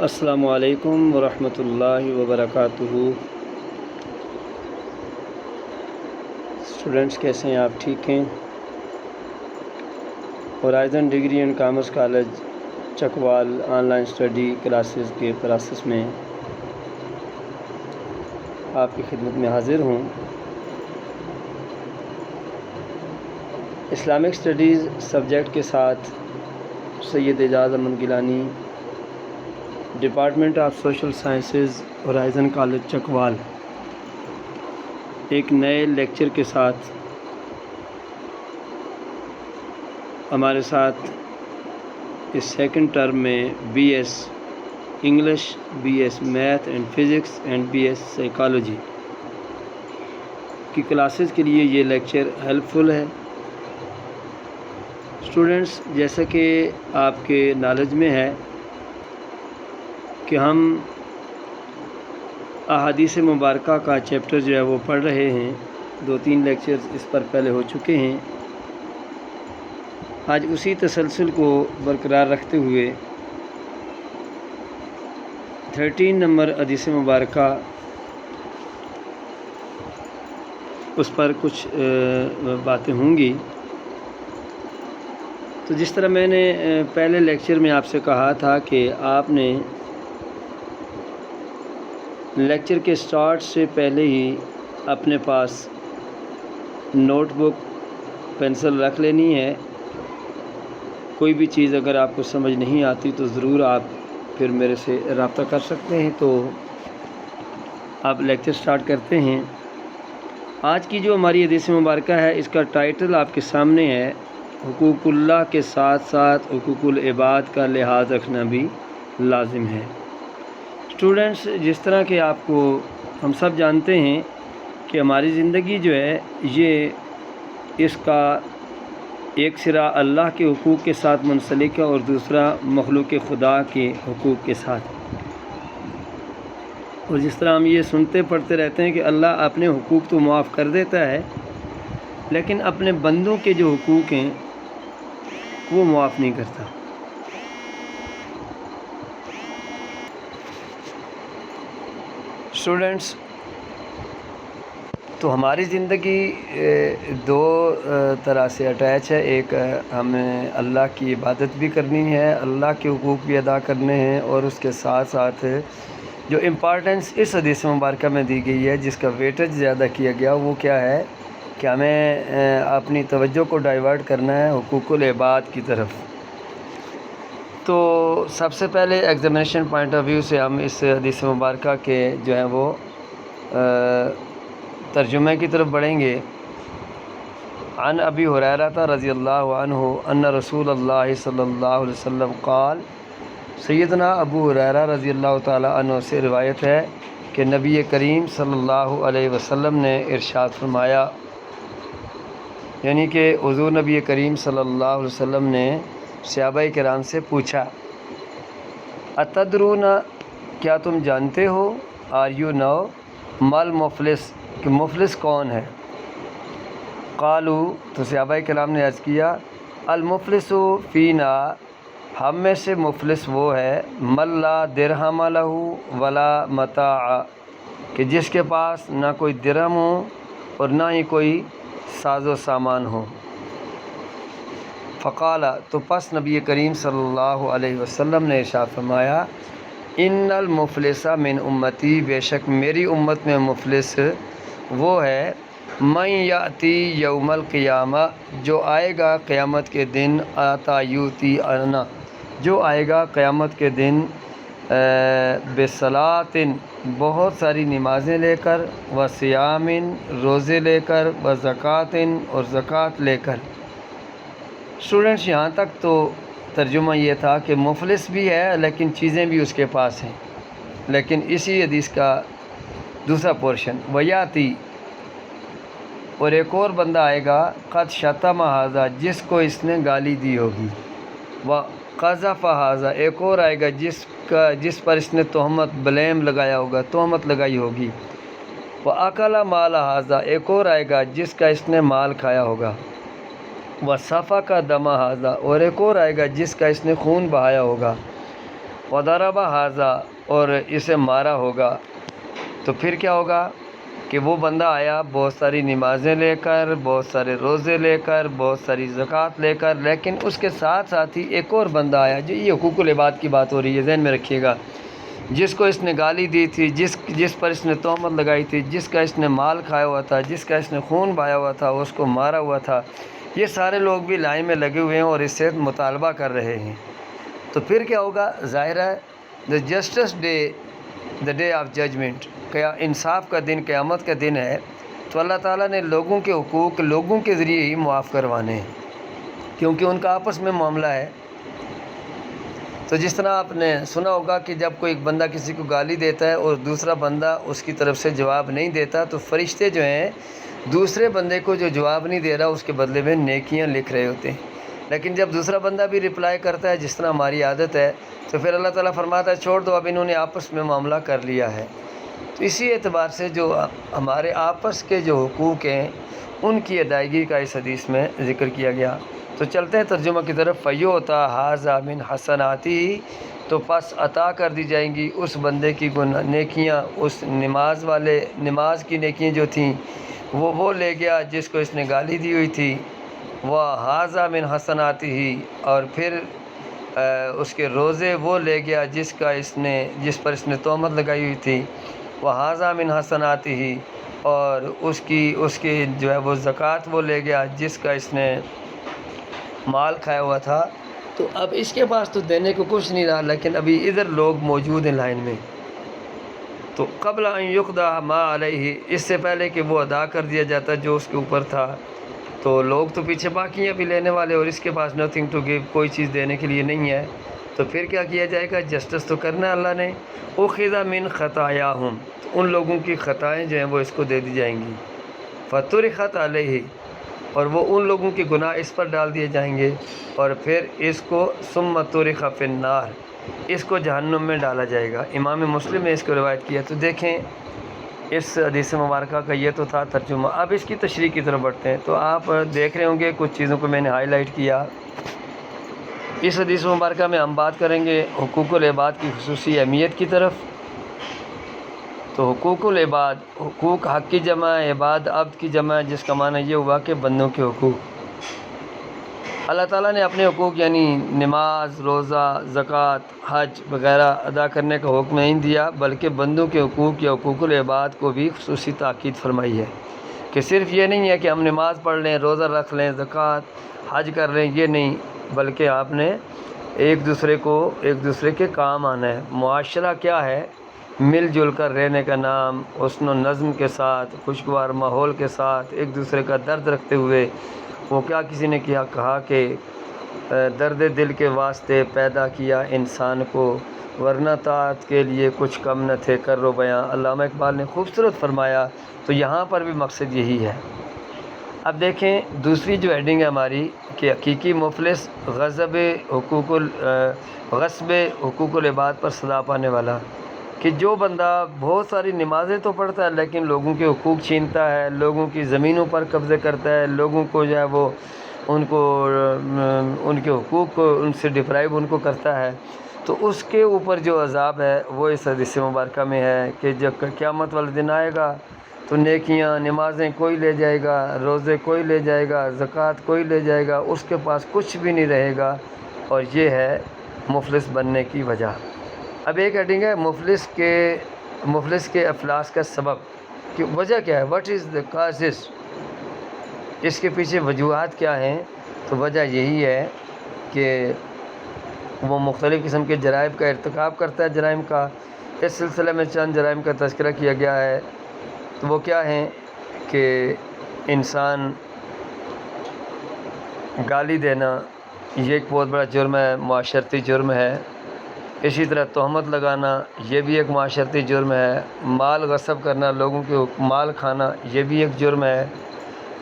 السلام علیکم ورحمۃ اللہ وبرکاتہ۔ اسٹوڈنٹس کیسے ہیں آپ؟ ٹھیک ہیں؟ Horizon degree and commerce college Chakwal on line study classes کے پروسیس میں آپ کی خدمت میں حاضر ہوں۔ اسلامک اسٹڈیز سبجیکٹ کے ساتھ Syed Ijaz Ahmed Gilani, department of social sciences, Horizon College Chakwal, ایک نئے لیکچر کے ساتھ ہمارے ساتھ اس سیکنڈ ٹرم میں B S English, B S math and physics and B S psychology کی کلاسز کے لیے یہ لیکچر ہیلپ فل ہے۔ اسٹوڈنٹس، جیسا کہ آپ کے نالج میں ہے کہ ہم احادیث مبارکہ کا چیپٹر جو ہے وہ پڑھ رہے ہیں، 2-3 لیکچرز اس پر پہلے ہو چکے ہیں۔ آج اسی تسلسل کو برقرار رکھتے ہوئے 13 نمبر حدیث مبارکہ اس پر کچھ باتیں ہوں گی۔ تو جس طرح میں نے پہلے لیکچر میں آپ سے کہا تھا کہ آپ نے لیکچر کے سٹارٹ سے پہلے ہی اپنے پاس نوٹ بک، پینسل رکھ لینی ہے۔ کوئی بھی چیز اگر آپ کو سمجھ نہیں آتی تو ضرور آپ پھر میرے سے رابطہ کر سکتے ہیں۔ تو آپ لیکچر سٹارٹ کرتے ہیں۔ آج کی جو ہماری حدیث مبارکہ ہے، اس کا ٹائٹل آپ کے سامنے ہے، حقوق اللہ کے ساتھ ساتھ حقوق العباد کا لحاظ رکھنا بھی لازم ہے۔ اسٹوڈنٹس، جس طرح کہ آپ کو ہم سب جانتے ہیں کہ ہماری زندگی جو ہے یہ اس کا ایک سرا اللہ کے حقوق کے ساتھ منسلک ہے اور دوسرا مخلوق خدا کے حقوق کے ساتھ۔ اور جس طرح ہم یہ سنتے پڑھتے رہتے ہیں کہ اللہ اپنے حقوق تو معاف کر دیتا ہے، لیکن اپنے بندوں کے جو حقوق ہیں وہ معاف نہیں کرتا۔ اسٹوڈنٹس، تو ہماری زندگی دو طرح سے اٹیچ ہے۔ ایک ہمیں اللہ کی عبادت بھی کرنی ہے، اللہ کے حقوق بھی ادا کرنے ہیں، اور اس کے ساتھ ساتھ جو امپارٹنس اس حدیث مبارکہ میں دی گئی ہے، جس کا ویٹیج زیادہ کیا گیا، وہ کیا ہے کہ ہمیں اپنی توجہ کو ڈائیورٹ کرنا ہے حقوق العباد کی طرف۔ تو سب سے پہلے ایگزامینیشن پوائنٹ آف ویو سے ہم اس حدیث مبارکہ کے جو ہیں وہ ترجمے کی طرف بڑھیں گے۔ عن ابی ہریرہ رضی اللہ عنہ ان رسول اللہ صلی اللہ علیہ وسلم قال، سیدنا ابو ہریرہ رضی اللہ تعالی عنہ سے روایت ہے کہ نبی کریم صلی اللہ علیہ وسلم نے ارشاد فرمایا، یعنی کہ حضور نبی کریم صلی اللہ علیہ وسلم نے صحابہ کرام سے پوچھا، اتدرون، کیا تم جانتے ہو، آر یو نو، مل مفلس، کہ مفلس کون ہے؟ قالو، تو صحابہ کرام نے عرض کیا، المفلس فینا، ہم میں سے مفلس وہ ہے، من لا درہم لہ ولا متاع، کہ جس کے پاس نہ کوئی درہم ہو اور نہ ہی کوئی ساز و سامان ہو۔ فقال، تو پس نبی کریم صلی اللہ علیہ وسلم نے ارشاد فرمایا، ان المفلس من امتی، بے شک میری امت میں مفلس وہ ہے، من یاتی یوم القیامہ، جو آئے گا قیامت کے دن، آتا یوتی انا، جو آئے گا قیامت کے دن، بصلاۃ، بہت ساری نمازیں لے کر، وصیام، روزے لے کر، وزکوٰۃ، اور زکوٰۃ لے کر۔ اسٹوڈنٹس، یہاں تک تو ترجمہ یہ تھا کہ مفلس بھی ہے لیکن چیزیں بھی اس کے پاس ہیں۔ لیکن اسی حدیث کا دوسرا پورشن، ویاتی، اور ایک اور بندہ آئے گا، قد شتم ھذا، جس کو اس نے گالی دی ہوگی، وقذف ھذا، ایک اور آئے گا جس پر اس نے تہمت، بلیم لگایا ہوگا، تہمت لگائی ہوگی، واکل مال ھذا، ایک اور آئے گا جس کا اس نے مال کھایا ہوگا، وسفک دم ھذا، اور ایک اور آئے گا جس کا اس نے خون بہایا ہوگا، وَضَرَبَ هَذَا اور اسے مارا ہوگا، تو پھر کیا ہوگا کہ وہ بندہ آیا بہت ساری نمازیں لے کر، بہت سارے روزے لے کر، بہت ساری زکوٰۃ لے کر، لیکن اس کے ساتھ ساتھ ہی ایک اور بندہ آیا، جو یہ حقوق العباد کی بات ہو رہی ہے، ذہن میں رکھیے گا، جس کو اس نے گالی دی تھی، جس پر اس نے تہمت لگائی تھی، جس کا اس نے مال کھایا ہوا تھا، جس کا اس نے خون بہایا ہوا تھا، اس کو مارا ہوا تھا، یہ سارے لوگ بھی لائن میں لگے ہوئے ہیں اور اس سے مطالبہ کر رہے ہیں۔ تو پھر کیا ہوگا؟ ظاہر ہے the justice day, the day of judgement, انصاف کا دن، قیامت کا دن ہے، تو اللہ تعالیٰ نے لوگوں کے حقوق لوگوں کے ذریعے ہی معاف کروانے ہیں، کیونکہ ان کا آپس میں معاملہ ہے۔ تو جس طرح آپ نے سنا ہوگا کہ جب کوئی ایک بندہ کسی کو گالی دیتا ہے اور دوسرا بندہ اس کی طرف سے جواب نہیں دیتا، تو فرشتے جو ہیں دوسرے بندے کو جو جواب نہیں دے رہا اس کے بدلے میں نیکیاں لکھ رہے ہوتے ہیں، لیکن جب دوسرا بندہ بھی رپلائی کرتا ہے جس طرح ہماری عادت ہے، تو پھر اللہ تعالیٰ فرماتا ہے چھوڑ دو، اب انہوں نے آپس میں معاملہ کر لیا ہے۔ تو اسی اعتبار سے جو ہمارے آپس کے جو حقوق ہیں ان کی ادائیگی کا اس حدیث میں ذکر کیا گیا۔ تو چلتے ہیں ترجمہ کی طرف۔ فَيُؤْتَى هَٰذَا مِنْ حَسَنَاتِهِ، تو پس عطا کر دی جائیں گی اس بندے کی نیکیاں، اس نماز کی نیکیاں جو تھیں وہ لے گیا جس کو اس نے گالی دی ہوئی تھی، وَهَٰذَا مِنْ حَسَنَاتِهِ، اور پھر اس کے روزے وہ لے گیا جس پر اس نے تہمت لگائی ہوئی تھی، وَهَٰذَا مِنْ حَسَنَاتِهِ، اور اس کی جو ہے وہ زکوٰۃ وہ لے گیا جس کا اس نے مال کھایا ہوا تھا۔ تو اب اس کے پاس تو دینے کو کچھ نہیں رہا، لیکن ابھی ادھر لوگ موجود ہیں لائن میں، تو قبل ان یقضى ما علیہ، اس سے پہلے کہ وہ ادا کر دیا جاتا جو اس کے اوپر تھا، تو لوگ تو پیچھے باقی ہیں ابھی لینے والے، اور اس کے پاس نتھنگ ٹو گیو، کوئی چیز دینے کے لیے نہیں ہے، تو پھر کیا کیا جائے گا؟ جسٹس تو کرنا ہے اللہ نے۔ اخذ من خطایاہم، تو ان لوگوں کی خطائیں جو ہیں وہ اس کو دے دی جائیں گی، فطرحت علیہ، اور وہ ان لوگوں کے گناہ اس پر ڈال دیے جائیں گے، اور پھر اس کو ثم طرح فی النار، اس کو جہنم میں ڈالا جائے گا۔ امام مسلم نے اس کو روایت کیا۔ تو دیکھیں اس حدیث مبارکہ کا یہ تو تھا ترجمہ، اب اس کی تشریح کی طرف بڑھتے ہیں۔ تو آپ دیکھ رہے ہوں گے کچھ چیزوں کو میں نے ہائی لائٹ کیا۔ اس حدیث مبارکہ میں ہم بات کریں گے حقوق العباد کی خصوصی اہمیت کی طرف۔ تو حقوق العباد، حقوق حق کی جمع، عباد عبد کی جمع، جس کا معنی یہ ہوا کہ بندوں کے حقوق۔ اللہ تعالیٰ نے اپنے حقوق یعنی نماز، روزہ، زکوٰۃ، حج وغیرہ ادا کرنے کا حکم نہیں دیا، بلکہ بندوں کے حقوق یا حقوق العباد کو بھی خصوصی تاکید فرمائی ہے، کہ صرف یہ نہیں ہے کہ ہم نماز پڑھ لیں، روزہ رکھ لیں، زکوٰۃ، حج کر لیں، یہ نہیں، بلکہ آپ نے ایک دوسرے کے کام آنا ہے۔ معاشرہ کیا ہے؟ مل جل کر رہنے کا نام، حسن و نظم کے ساتھ، خوشگوار ماحول کے ساتھ، ایک دوسرے کا درد رکھتے ہوئے۔ وہ کیا کسی نے کہا کہ درد دل کے واسطے پیدا کیا انسان کو، ورنہ طاعت کے لیے کچھ کم نہ تھے کر و بیاں، علامہ اقبال نے خوبصورت فرمایا۔ تو یہاں پر بھی مقصد یہی ہے۔ اب دیکھیں دوسری جو ہیڈنگ ہے ہماری کہ حقیقی مفلس غصب حقوق العباد پر سزا پانے والا، کہ جو بندہ بہت ساری نمازیں تو پڑھتا ہے لیکن لوگوں کے حقوق چھینتا ہے، لوگوں کی زمینوں پر قبضے کرتا ہے، لوگوں کو جو ہے وہ ان کے حقوق کو ان سے ڈپرائیو ان کو کرتا ہے، تو اس کے اوپر جو عذاب ہے وہ اس حدیث مبارکہ میں ہے کہ جب قیامت والے دن آئے گا تو نیکیاں، نمازیں کوئی لے جائے گا، روزے کوئی لے جائے گا، زکوٰۃ کوئی لے جائے گا، اس کے پاس کچھ بھی نہیں رہے گا، اور یہ ہے مفلس بننے کی وجہ۔ اب ایک ہیڈنگ ہے مفلس کے افلاس کا سبب، کہ وجہ کیا ہے، واٹ از دا کازز، اس کے پیچھے وجوہات کیا ہیں۔ تو وجہ یہی ہے کہ وہ مختلف قسم کے جرائم کا ارتکاب کرتا ہے، جرائم کا۔ اس سلسلے میں چند جرائم کا تذکرہ کیا گیا ہے، تو وہ کیا ہیں کہ انسان گالی دینا، یہ ایک بہت بڑا جرم ہے، معاشرتی جرم ہے۔ اسی طرح تہمت لگانا، یہ بھی ایک معاشرتی جرم ہے۔ مال غصب کرنا، لوگوں کے مال کھانا، یہ بھی ایک جرم ہے۔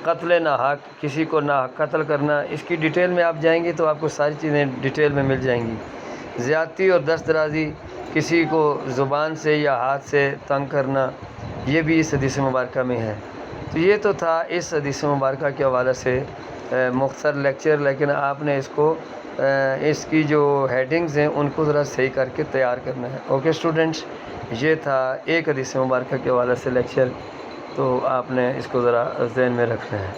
قتل ناحق، کسی کو ناحق قتل کرنا، اس کی ڈیٹیل میں آپ جائیں گے تو آپ کو ساری چیزیں ڈیٹیل میں مل جائیں گی۔ زیادتی اور دست درازی، کسی کو زبان سے یا ہاتھ سے تنگ کرنا، یہ بھی اس حدیث مبارکہ میں ہے۔ تو یہ تو تھا اس حدیث مبارکہ کے حوالے سے مختصر لیکچر، لیکن آپ نے اس کو اس کی جو ہیڈنگز ہیں ان کو ذرا صحیح کر کے تیار کرنا ہے۔ اوکے اسٹوڈنٹس، یہ تھا ایک حدیث مبارکہ کے حوالے سے لیکچر، تو آپ نے اس کو ذرا ذہن میں رکھنا ہے۔